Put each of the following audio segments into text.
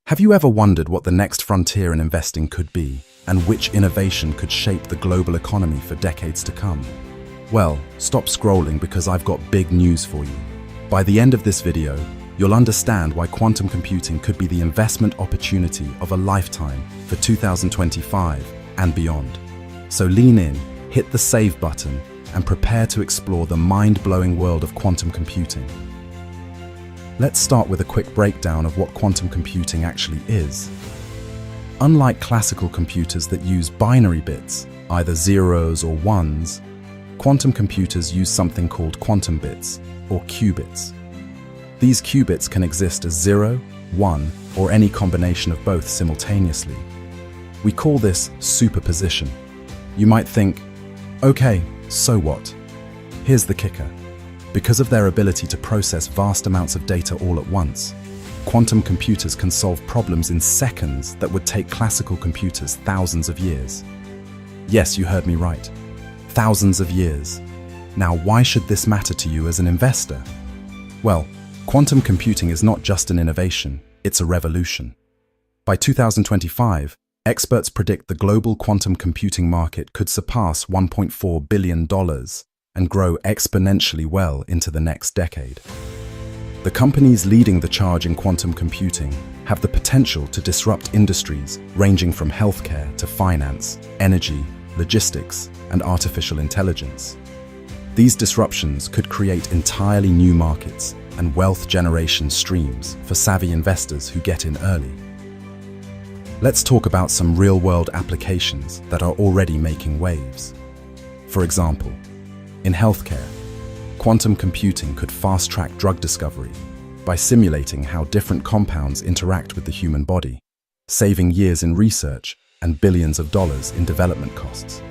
Have you ever wondered what the next frontier in investing could be, and which innovation could shape the global economy for decades to come? Well, stop scrolling because I've got big news for you. By the end of this video, you'll understand why quantum computing could be the investment opportunity of a lifetime for 2025 and beyond. So lean in, hit the save button, and prepare to explore the mind-blowing world of quantum computing. Let's start with a quick breakdown of what quantum computing actually is. Unlike classical computers that use binary bits, either zeros or ones, quantum computers use something called quantum bits, or qubits. These qubits can exist as 0, 1, or any combination of both simultaneously. We call this superposition. You might think, okay, so what? Here's the kicker. Because of their ability to process vast amounts of data all at once, quantum computers can solve problems in seconds that would take classical computers thousands of years. Yes, you heard me right. Thousands of years. Now, why should this matter to you as an investor? Well, quantum computing is not just an innovation, it's a revolution. By 2025, experts predict the global quantum computing market could surpass $1.4 billion and grow exponentially well into the next decade. The companies leading the charge in quantum computing have the potential to disrupt industries ranging from healthcare to finance, energy, logistics, and artificial intelligence. These disruptions could create entirely new markets and wealth generation streams for savvy investors who get in early. Let's talk about some real-world applications that are already making waves. For example, in healthcare, quantum computing could fast-track drug discovery by simulating how different compounds interact with the human body, saving years in research and billions of dollars in development costs.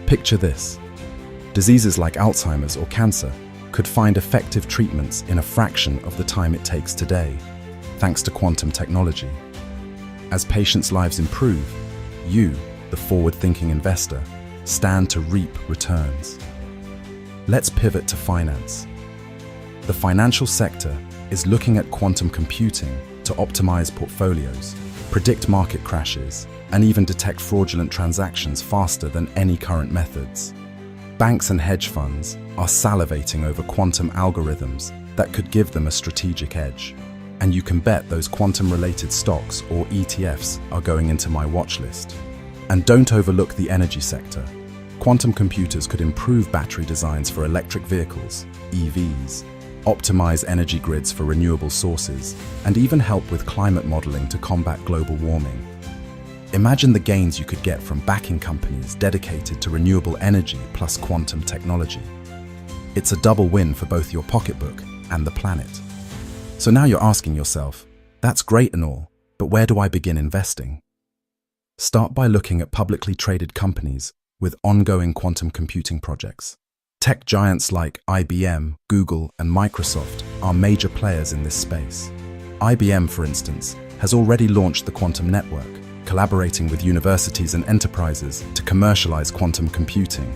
Picture this. Diseases like Alzheimer's or cancer could find effective treatments in a fraction of the time it takes today, thanks to quantum technology. As patients' lives improve, you, the forward-thinking investor, stand to reap returns. Let's pivot to finance. The financial sector is looking at quantum computing to optimize portfolios, predict market crashes, and even detect fraudulent transactions faster than any current methods. Banks and hedge funds are salivating over quantum algorithms that could give them a strategic edge. And you can bet those quantum-related stocks or ETFs are going into my watch list. And don't overlook the energy sector. Quantum computers could improve battery designs for electric vehicles, EVs, optimize energy grids for renewable sources, and even help with climate modeling to combat global warming. Imagine the gains you could get from backing companies dedicated to renewable energy plus quantum technology. It's a double win for both your pocketbook and the planet. So now you're asking yourself, that's great and all, but where do I begin investing? Start by looking at publicly traded companies with ongoing quantum computing projects. Tech giants like IBM, Google, and Microsoft are major players in this space. IBM, for instance, has already launched the quantum network, collaborating with universities and enterprises to commercialize quantum computing.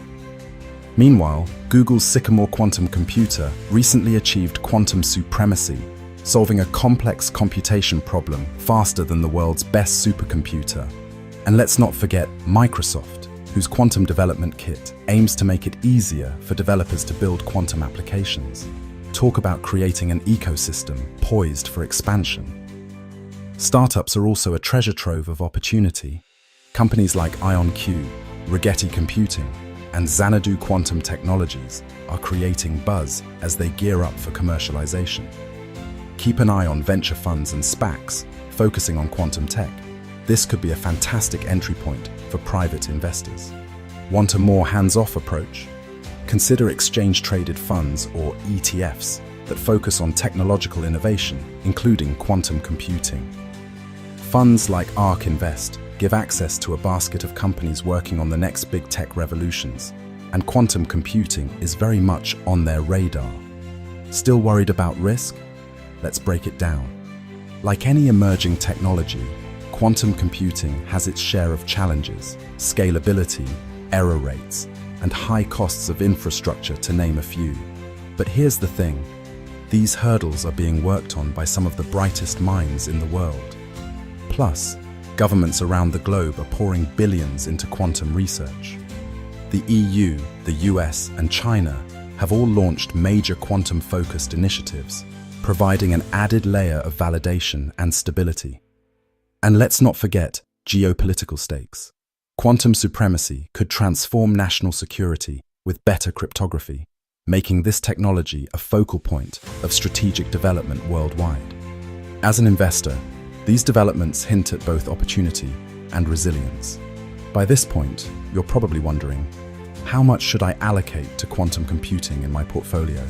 Meanwhile, Google's Sycamore quantum computer recently achieved quantum supremacy, solving a complex computation problem faster than the world's best supercomputer. And let's not forget Microsoft, whose quantum development kit aims to make it easier for developers to build quantum applications. Talk about creating an ecosystem poised for expansion. Startups are also a treasure trove of opportunity. Companies like IonQ, Rigetti Computing, and Xanadu Quantum Technologies are creating buzz as they gear up for commercialization. Keep an eye on venture funds and SPACs focusing on quantum tech. This could be a fantastic entry point for private investors. Want a more hands-off approach? Consider exchange-traded funds or ETFs that focus on technological innovation, including quantum computing. Funds like ARK Invest give access to a basket of companies working on the next big tech revolutions, and quantum computing is very much on their radar. Still worried about risk? Let's break it down. Like any emerging technology, quantum computing has its share of challenges: scalability, error rates, and high costs of infrastructure, to name a few. But here's the thing. These hurdles are being worked on by some of the brightest minds in the world. Plus, governments around the globe are pouring billions into quantum research. The EU, the US, and China have all launched major quantum-focused initiatives, providing an added layer of validation and stability. And let's not forget geopolitical stakes. Quantum supremacy could transform national security with better cryptography, making this technology a focal point of strategic development worldwide. As an investor, these developments hint at both opportunity and resilience. By this point, you're probably wondering, how much should I allocate to quantum computing in my portfolio?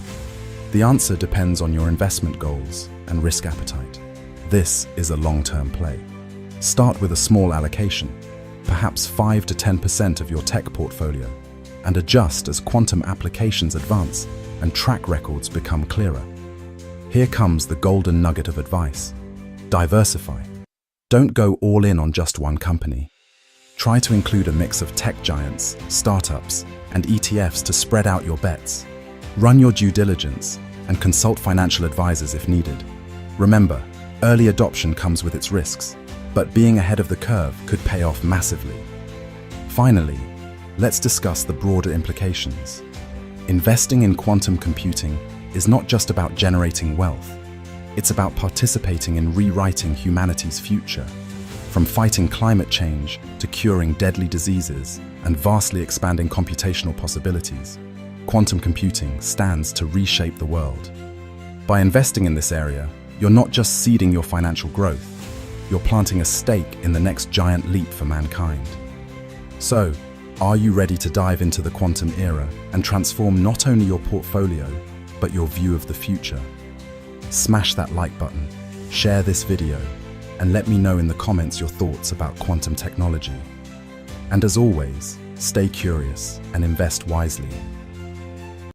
The answer depends on your investment goals and risk appetite. This is a long-term play. Start with a small allocation, perhaps 5 to 10% of your tech portfolio, and adjust as quantum applications advance and track records become clearer. Here comes the golden nugget of advice. Diversify. Don't go all in on just one company. Try to include a mix of tech giants, startups, and ETFs to spread out your bets. Run your due diligence and consult financial advisors if needed. Remember, early adoption comes with its risks, but being ahead of the curve could pay off massively. Finally, let's discuss the broader implications. Investing in quantum computing is not just about generating wealth. It's about participating in rewriting humanity's future. From fighting climate change to curing deadly diseases and vastly expanding computational possibilities, quantum computing stands to reshape the world. By investing in this area, you're not just seeding your financial growth, you're planting a stake in the next giant leap for mankind. So, are you ready to dive into the quantum era and transform not only your portfolio, but your view of the future? Smash that like button, share this video, and let me know in the comments your thoughts about quantum technology. And as always, stay curious and invest wisely.